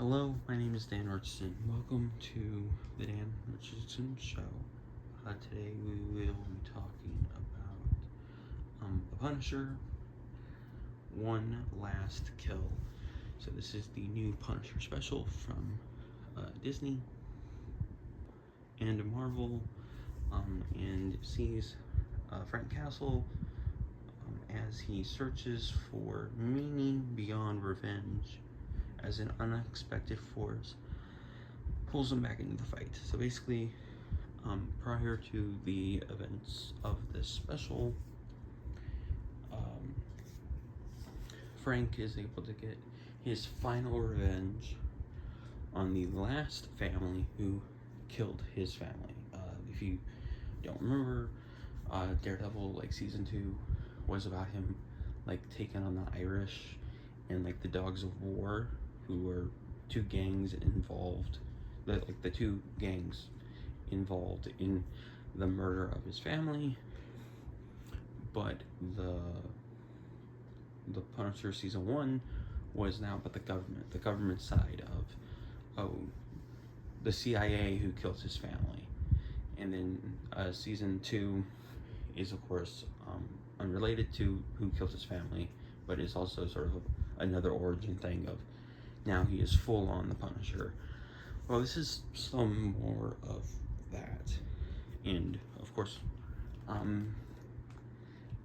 Hello, my name is Dan Richardson. Welcome to the Dan Richardson Show. Today we will be talking about The Punisher, One Last Kill. So this is the new Punisher special from Disney and Marvel, and sees Frank Castle as he searches for meaning beyond revenge as an unexpected force pulls him back into the fight. So basically, prior to the events of this special, Frank is able to get his final revenge on the last family who killed his family. If you don't remember, Daredevil, season 2, was about him, taking on the Irish and, the Dogs of War, who were two gangs involved, the two gangs involved in the murder of his family. But the Punisher season 1 was now about the government side of the CIA who killed his family. And then season 2 is, of course, unrelated to who killed his family, but is also sort of another origin thing of now he is full on the Punisher. Well, this is some more of that. And of course, I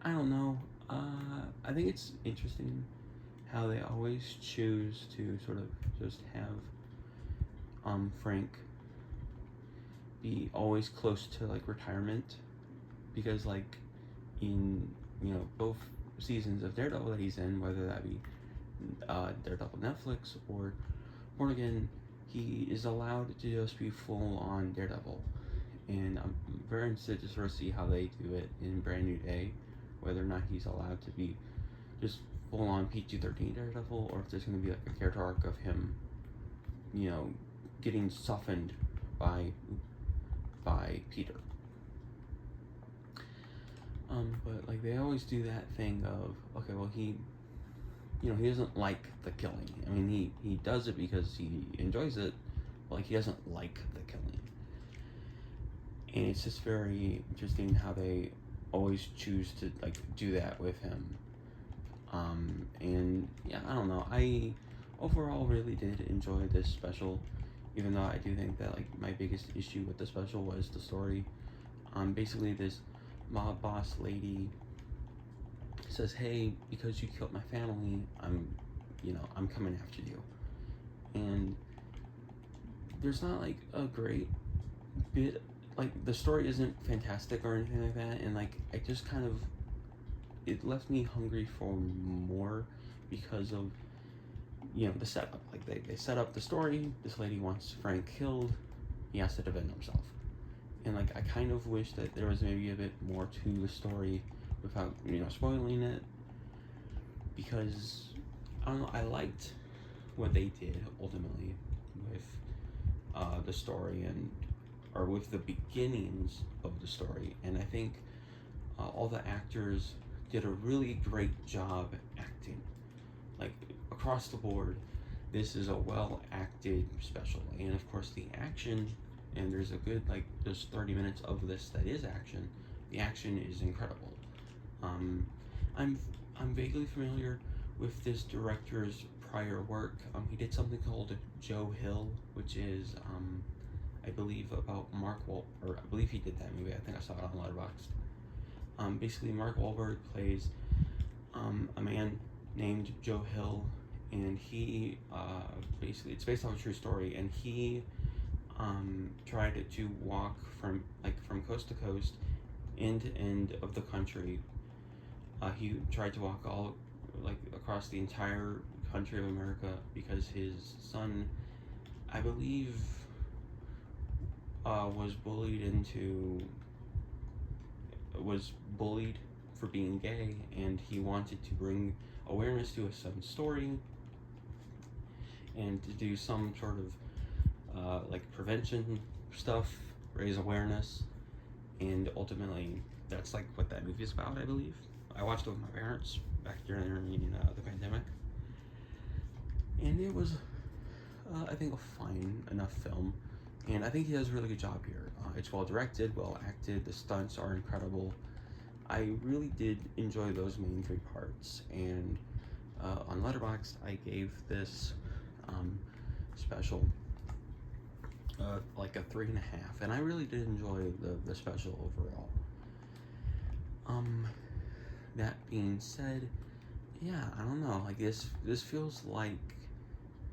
don't know, I think it's interesting how they always choose to sort of just have Frank be always close to retirement, because in both seasons of Daredevil that he's in, whether that be Daredevil Netflix or Born Again, he is allowed to just be full on Daredevil. And I'm very interested to sort of see how they do it in Brand New Day, whether or not he's allowed to be just full on PG-13 Daredevil, or if there's going to be a character arc of him, getting softened by Peter. But they always do that thing of, okay, well, he doesn't like the killing. I mean, he does it because he enjoys it, but he doesn't like the killing. And it's just very interesting how they always choose to do that with him. And yeah, I don't know. I overall really did enjoy this special, even though I do think that my biggest issue with the special was the story. Basically this mob boss lady says, hey, because you killed my family, I'm coming after you. And there's not a great bit, the story isn't fantastic or anything like that, and I just kind of, it left me hungry for more because of the setup. They set up the story. This lady wants Frank killed, he has to defend himself, and I kind of wish that there was maybe a bit more to the story without spoiling it, because I don't know, I liked what they did ultimately with the story, or with the beginnings of the story. And I think all the actors did a really great job acting, across the board. This is a well acted special, and of course the action, and there's a good there's 30 minutes of this that is action. The action is incredible. I'm vaguely familiar with this director's prior work. He did something called Joe Hill, which is I believe about Mark Wahlberg, or I believe he did that movie. I think I saw it on Letterboxd. Basically Mark Wahlberg plays a man named Joe Hill, and he basically, it's based on a true story, and he tried to walk from coast to coast, end to end of the country. He tried to walk all across the entire country of America because his son, I believe, was bullied for being gay, and he wanted to bring awareness to his son's story and to do some sort of prevention stuff, raise awareness, and ultimately that's what that movie is about, I believe. I watched it with my parents back during the pandemic, and it was I think, a fine enough film, and I think he does a really good job here. It's well directed, well acted, the stunts are incredible. I really did enjoy those main three parts, and on Letterboxd, I gave this special like a 3.5, and I really did enjoy the special overall. That being said, yeah, I don't know. Like this feels like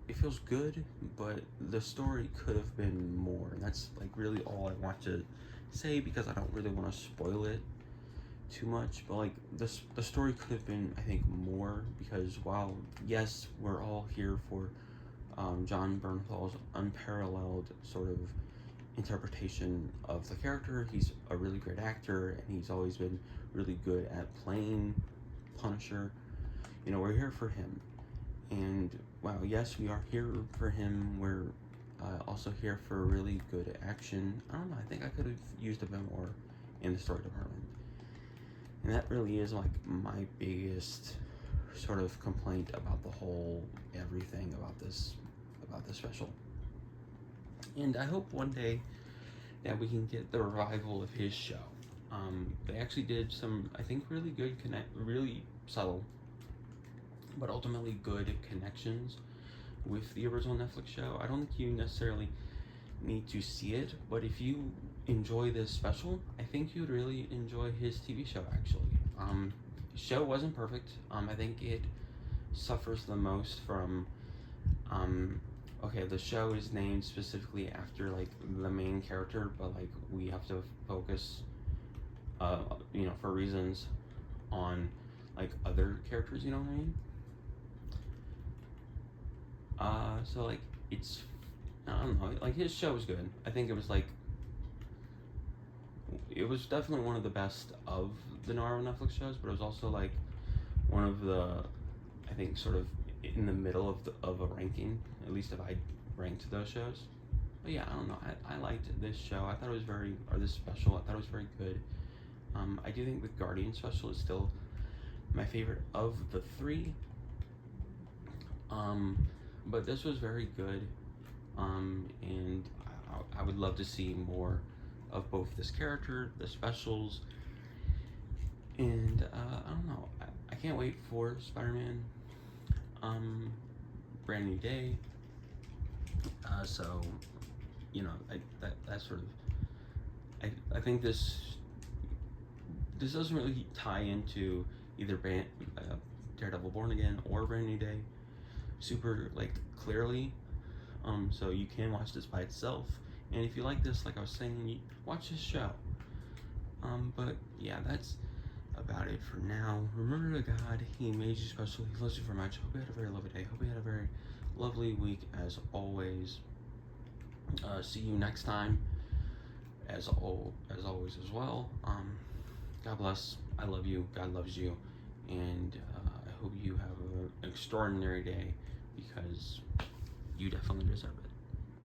it feels good, but the story could have been more. And that's like really all I want to say because I don't really want to spoil it too much. But like the story could have been, I think, more because while yes, we're all here for John Bernthal's unparalleled sort of interpretation of the character. He's a really great actor, and he's always been really good at playing Punisher. You know, we're here for him. And wow, yes, we are here for him. We're also here for really good action. I don't know, I think I could have used a bit more in the story department. And that really is like my biggest sort of complaint about the whole everything about this special. And I hope one day that we can get the revival of his show. They actually did some, I think, really good really subtle, but ultimately good connections with the original Netflix show. I don't think you necessarily need to see it, but if you enjoy this special, I think you would really enjoy his TV show, actually. His show wasn't perfect. I think it suffers the most from, okay, the show is named specifically after, like, the main character, but, like, we have to focus, you know, for reasons on, like, other characters, you know what I mean? So, like, it's, I don't know, like, his show was good. I think it was, like, it was definitely one of the best of the Naruto Netflix shows, but it was also, like, one of the, I think, sort of in the middle of a ranking, at least if I ranked those shows. But yeah, I don't know, I liked this show. I thought it was this special, I thought it was very good. I do think the Guardian special is still my favorite of the three. But this was very good, and I would love to see more of both this character, the specials, and I don't know, I can't wait for Spider-Man, Brand New Day, so, you know, that sort of, I think this doesn't really tie into either Daredevil Born Again or Brand New Day super, like, clearly, so you can watch this by itself, and if you like this, like I was saying, watch this show. But yeah, that's about it for now. Remember to God, He made you special, He loves you very much. Hope you had a very lovely day, hope you had a very lovely week as always. See you next time, as always as well. God bless, I love you, God loves you, and I hope you have an extraordinary day, because you definitely deserve it.